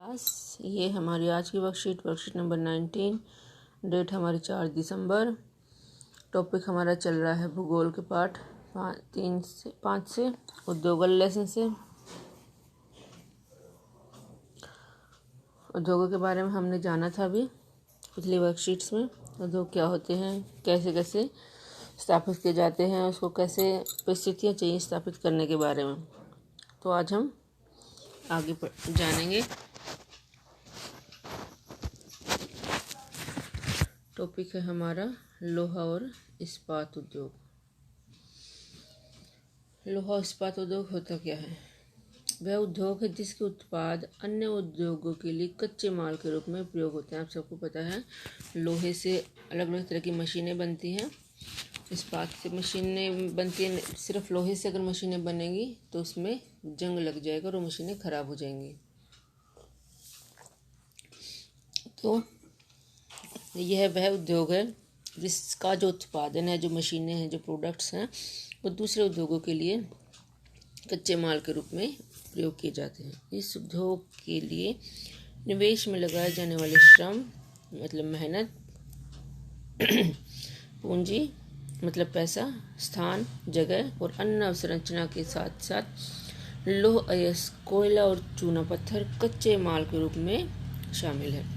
Class ये हमारी आज की वर्कशीट नंबर 19। डेट हमारी 4 दिसंबर। टॉपिक हमारा चल रहा है भूगोल के पाठ 5 से उद्योगल लेसन से। उद्योगों के बारे में हमने जाना था अभी पिछली वर्कशीट्स में। उद्योग क्या होते हैं, कैसे कैसे स्थापित किए जाते हैं, उसको कैसे परिस्थितियाँ चाहिए स्थापित करने के बारे में। तो आज हम आगे जानेंगे। टॉपिक है हमारा लोहा और इस्पात उद्योग। लोहा इस्पात उद्योग होता क्या है? वह उद्योग है जिसके उत्पाद अन्य उद्योगों के लिए कच्चे माल के रूप में प्रयोग होते हैं। आप सबको पता है लोहे से अलग अलग तरह की मशीनें बनती हैं, इस्पात से मशीनें बनती हैं। सिर्फ लोहे से अगर मशीनें बनेंगी तो उसमें जंग लग जाएगा और वो मशीनें खराब हो जाएंगी। तो यह वह उद्योग है जिसका जो उत्पादन है, जो मशीनें हैं, जो प्रोडक्ट्स हैं, वो दूसरे उद्योगों के लिए कच्चे माल के रूप में प्रयोग किए जाते हैं। इस उद्योग के लिए निवेश में लगाए जाने वाले श्रम मतलब मेहनत, पूंजी मतलब पैसा, स्थान, जगह और अन्य अवसंरचना के साथ साथ लौह अयस्क, कोयला और चूना पत्थर कच्चे माल के रूप में शामिल है।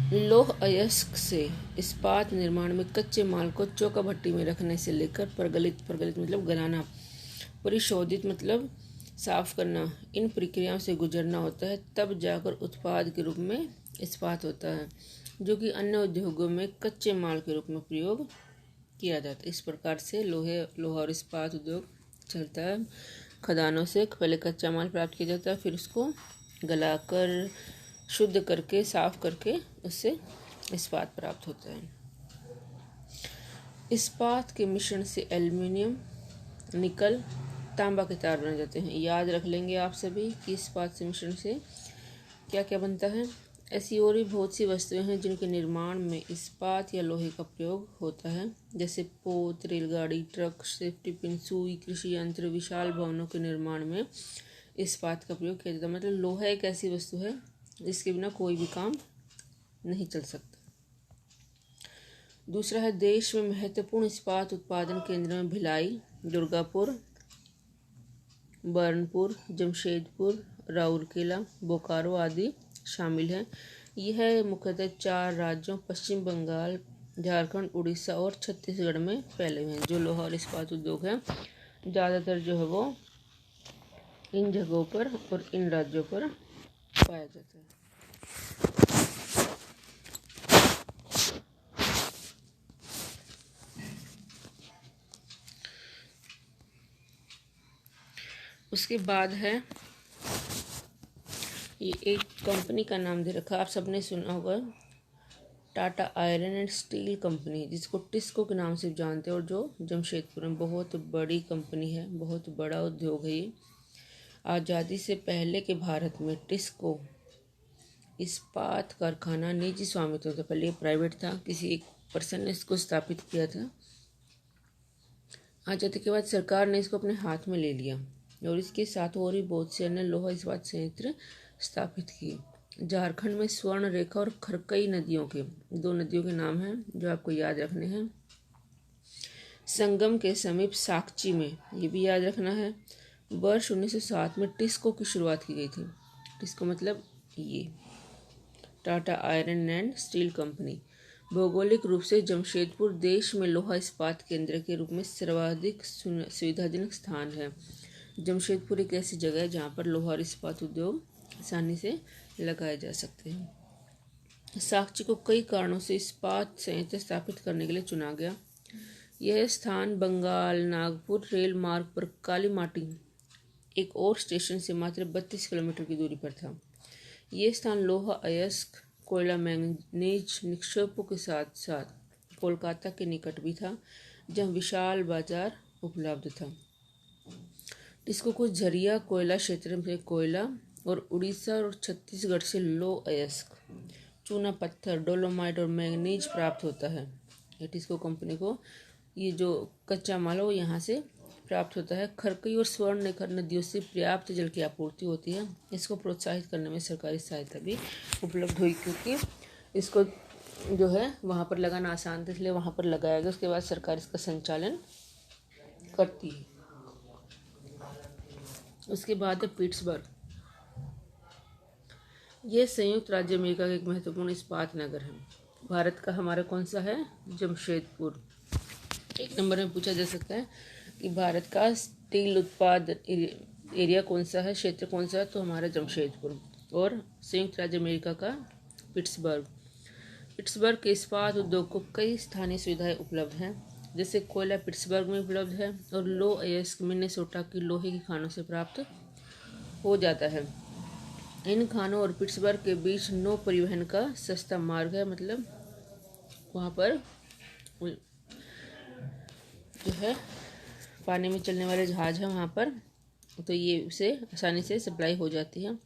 लौह अयस्क से इस्पात निर्माण में कच्चे माल को चौका भट्टी में रखने से लेकर प्रगलित मतलब गलाना, परिशोधित मतलब साफ करना, इन प्रक्रियाओं से गुजरना होता है, तब जाकर उत्पाद के रूप में इस्पात होता है, जो कि अन्य उद्योगों में कच्चे माल के रूप में प्रयोग किया जाता है। इस प्रकार से लोहा और इस्पात उद्योग चलता है। खदानों से पहले कच्चा माल प्राप्त किया जाता है, फिर उसको गलाकर शुद्ध करके साफ करके उससे इस्पात प्राप्त होता है। इस्पात के मिश्रण से एल्युमिनियम, निकल, तांबा के तार बने जाते हैं। याद रख लेंगे आप सभी कि इस्पात से मिश्रण से क्या क्या बनता है। ऐसी और भी बहुत सी वस्तुएं हैं जिनके निर्माण में इस्पात या लोहे का प्रयोग होता है, जैसे पोत, रेलगाड़ी, ट्रक, सेफ्टी पिन, सुई, कृषि यंत्र, विशाल भवनों के निर्माण में इस्पात का प्रयोग किया जाता है। मतलब लोहा एक ऐसी वस्तु है जिसके बिना कोई भी काम नहीं चल सकता। दूसरा है देश में महत्वपूर्ण इस्पात उत्पादन केंद्र में भिलाई, दुर्गापुर, बर्नपुर, जमशेदपुर, राउरकेला, बोकारो आदि शामिल हैं। यह मुख्यतः 4 राज्यों पश्चिम बंगाल, झारखंड, उड़ीसा और छत्तीसगढ़ में फैले हुए हैं। जो लोहा और इस्पात उद्योग है ज़्यादातर जो है वो इन जगहों पर और इन राज्यों पर पाया जाता है। उसके बाद है ये एक कंपनी का नाम दे रखा, आप सबने सुना होगा, Tata iron and steel company, जिसको टिस्को के नाम से जानते हैं और जो जमशेदपुर में बहुत बड़ी कंपनी है, बहुत बड़ा उद्योग है ये। आज़ादी से पहले के भारत में टिस्को इस्पात कारखाना निजी स्वामित्व था। पहले प्राइवेट था, किसी एक पर्सन ने इसको स्थापित किया था। आज़ादी के बाद सरकार ने इसको अपने हाथ में ले लिया और इसके साथ और भी बहुत से अन्य लोहा इस्पात संयंत्र स्थापित किए। झारखंड में स्वर्ण रेखा और खरकई नदियों के 2 नदियों के नाम हैं जो आपको याद रखने हैं। संगम के समीप साकची में, ये भी याद रखना है। वर्ष 1907 में टिस्को की शुरुआत की गई थी। टिस्को मतलब ये Tata iron and steel company. भौगोलिक रूप से जमशेदपुर देश में लोहा इस्पात केंद्र के रूप में सर्वाधिक सुविधाजनक स्थान है। जमशेदपुर एक ऐसी जगह है जहाँ पर लोहा और इस्पात उद्योग आसानी से लगाए जा सकते हैं। साकची को कई कारणों से इस्पात संयंत्र स्थापित करने के लिए चुना गया। यह स्थान बंगाल नागपुर रेल मार्ग पर काली माटी एक और स्टेशन से मात्र 32 किलोमीटर की दूरी पर था। यह स्थान लोहा अयस्क, कोयला, मैंगनीज निक्षेपों के साथ साथ कोलकाता के निकट भी था, जहाँ विशाल बाजार उपलब्ध था। इसको कुछ झरिया कोयला क्षेत्र में कोयला और उड़ीसा और छत्तीसगढ़ से लौह अयस्क, चूना पत्थर, डोलोमाइट और मैंगनीज प्राप्त होता है। टिस्को कंपनी को ये जो कच्चा माल है वो यहाँ से प्राप्त होता है। खरकई और स्वर्णरेखा नदियों से पर्याप्त जल की आपूर्ति होती है। इसको प्रोत्साहित करने में सरकारी सहायता भी उपलब्ध हुई, क्योंकि इसको जो है वहाँ पर लगाना आसान था, इसलिए वहाँ पर लगाया गया। उसके बाद सरकार इसका संचालन करती है। उसके बाद है पिट्सबर्ग। ये संयुक्त राज्य अमेरिका का एक महत्वपूर्ण इस्पात नगर है। भारत का हमारा कौन सा है? जमशेदपुर। एक नंबर में पूछा जा सकता है कि भारत का स्टील उत्पाद एरिया कौन सा है, क्षेत्र कौन सा है, तो हमारा जमशेदपुर। और संयुक्त राज्य अमेरिका का पिट्सबर्ग। पिट्सबर्ग के इस्पात उद्योग को कई स्थानीय सुविधाएं उपलब्ध हैं, जैसे कोयला पिट्सबर्ग में उपलब्ध है और लो अयस्क मिनेसोटा की लोहे की खानों से प्राप्त हो जाता है। इन खानों और पिट्सबर्ग के बीच नौ परिवहन का सस्ता मार्ग है, मतलब वहाँ पर जो है पानी में चलने वाले जहाज हैं वहाँ पर, तो ये उसे आसानी से सप्लाई हो जाती है।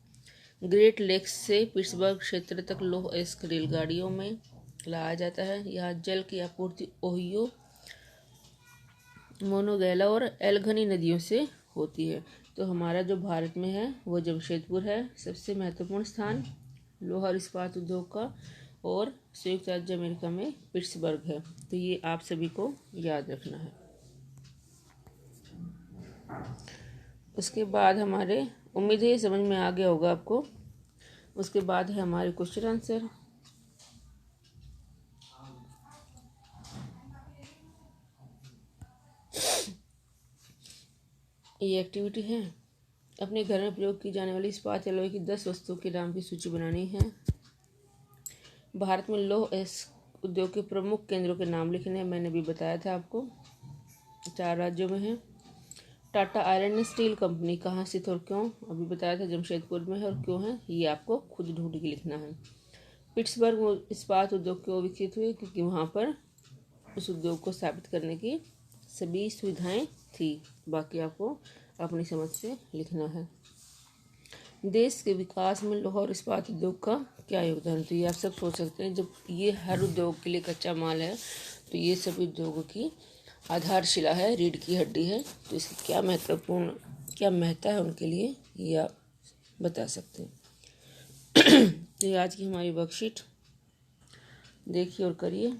ग्रेट लेक्स से पिट्सबर्ग क्षेत्र तक लौह अयस्क रेलगाड़ियों में लाया जाता है। यहाँ जल की आपूर्ति ओहियो, मोनोगैला और एल्गनी नदियों से होती है। तो हमारा जो भारत में है वो जमशेदपुर है सबसे महत्वपूर्ण स्थान लोहा और इस्पात उद्योग का, और संयुक्त राज्य अमेरिका में पिट्सबर्ग है। तो ये आप सभी को याद रखना है। उसके बाद हमारे, उम्मीद है ये समझ में आ गया होगा आपको। उसके बाद है हमारे क्वेश्चन आंसर। ये एक्टिविटी है, अपने घर में प्रयोग की जाने वाली इस्पात या लोहे की 10 वस्तुओं के नाम की सूची बनानी है। भारत में लौह अयस्क उद्योग के प्रमुख केंद्रों के नाम लिखने हैं, मैंने भी बताया था आपको। 4 राज्यों में है। Tata iron and steel company कहाँ स्थित और क्यों, अभी बताया था जमशेदपुर में है, और क्यों है ये आपको खुद ढूंढ के लिखना है। पिट्सबर्ग इस्पात उद्योग क्यों विकसित हुए, क्योंकि वहाँ पर उस उद्योग को स्थापित करने की सभी सुविधाएं थी। बाकी आपको अपनी समझ से लिखना है। देश के विकास में लोहा और इस्पात उद्योग का क्या योगदान, तो ये आप सब सोच सकते हैं। जब ये हर उद्योग के लिए कच्चा माल है, तो ये सभी उद्योगों की आधारशिला है, रीढ़ की हड्डी है। तो इसकी क्या महत्ता है उनके लिए, ये आप बता सकते हैं। तो ये आज की हमारी वर्कशीट देखिए और करिए।